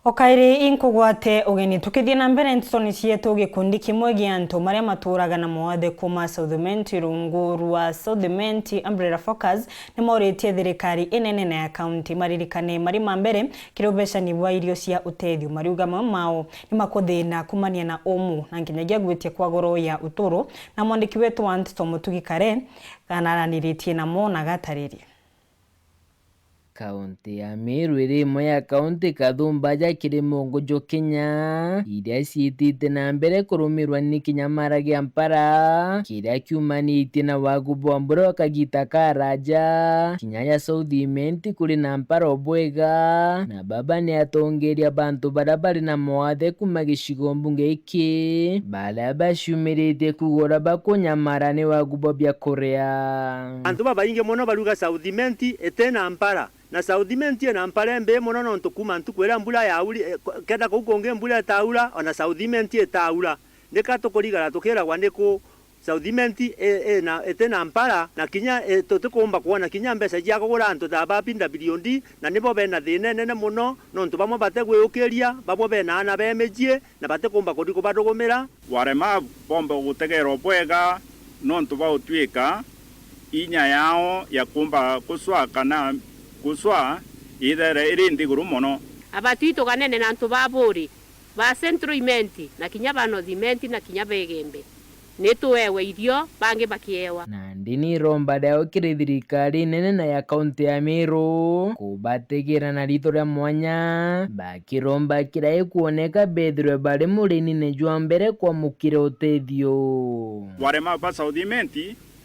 Okairi inkugwate ugeni tukithie na mbere ntoni cietu gikundi kimwe gia antu maria maturaga na mawathe kuma Southment rungu rwa Southment Umbrella Focus ni moritie thirikari inene na ya county maririkane mari mambere kirobeshani wa irio cia utethio mariuga mao ni makuthina kumania na umu na nginyagia gwitie kwa goro ya uturo na mwandiki wetu wa Ntito Mutugi Kare kanaraniritie namo na gataririe. Kaunti ya Meru iri imwe ya kaunti kathumba ja Kirimongo Kenya iria ciitite na mbere kurumirwa ni kinyamara gia mpara kiria kiumanitie na wagubu wa mbura wakagita karaja kinya ya Southment kuri na mpara obwega na baba ni atongeria bantu baria bari na mawathe kuma gicigo mbunge iki baria baciumiritie kugura bakunyamara ni wagubu bia kuria. Antu babaingi muno baruga Southment etena mpara na Southment na mpara mbe muno nontu kuma ntukwera mbura ya uri kenda kugonge mbura taura ona Southment taura ndeka tukurigara tukira gwandiko Southment na etena mpara na kinya tutukumba kuona kinya mbesa cia kugura antu ta bapinda bilioni na nibo bena thine nene muno nontu bamwe bategwiukiria bamwe bena ana bemejie na batekumba kudiko badugumira warema bombe gutegerwo bwega nontu bautwika inya yao ya kumba kuswa kana kuswa ithere iri ndiguru muno abatwito kanene na antu baburi ba Southment na kinya ba Northment na kinya begembe nituwewe irio bange bakiewa na ndini romba dao thirikari nene na ya kaunti ya Meru kubategira na rito ria mwanya bakiromba kirai kuoneka bethirwe bari murini nejwa mbere kwa mukire utethio warema ba Southment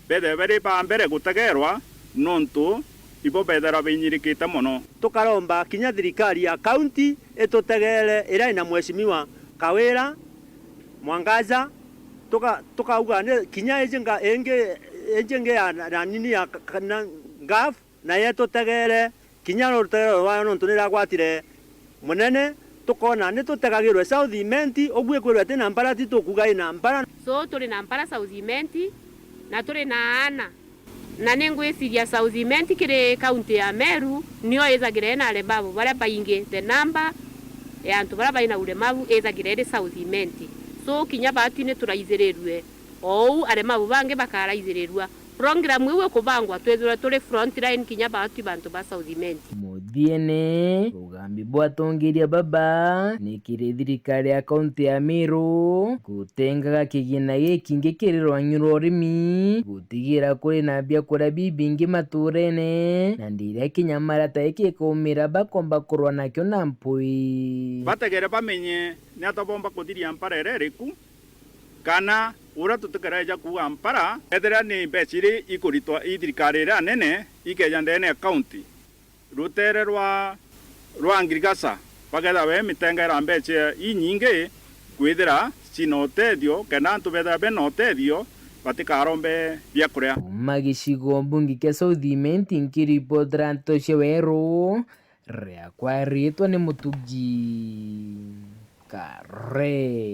bethe bari ba mbere gutegerwa nontu ibo bethera binyirikite muno tukaromba kinya thirikari ya county etutegere ira ina mweshimiwa Kawira Mwangaza tukauga ne kinya enge ya nini ya gaf na yetu tegere kinya rutero wa nontu nira gwatire munene tukona ne tutegagirwe Southment ogwe kwirwe tena mpara titukuga ina mpara so tuli na mpara Southment na tuli na ana na nengwiciria Southment kiri kaunti ya Meru nio ezagire na ulemavu baria baingi the number ya antu baria baina ulemavu ezagire ri Southment so kinya bati ni turaizirerwe ou ulemavu bange bakaraizirerwa program iwe kubangwa twethura tuli front line kinya bati bantu ba Southment muthiene ugambi bwatongeria baba ni kiri thirikari ya kaunti ya Meru gutengaga kigina giki ngikirwa nyuro rimi gutigira kuri na bia kura bibingi maturene na ndire kinyamara ta iki kumira bakomba kurwa nakyo na mpui bategere bamenye ni atabomba kuthiria mpara ereriku kana ura tutukereja kuga mpara ethera ni mbeciri ikuritwa thirikari ria nene ikeja ndene ya county rutere rwa ngirigasa bagetha we mitengera mbece inyingi kwithira cina utethio kana antu betha bena utethio batikarombe bia kuria magicigo mbunge kia Southment nkiripotera Ntoshe Weru ria kwa ritwa ni Mutugi Kare.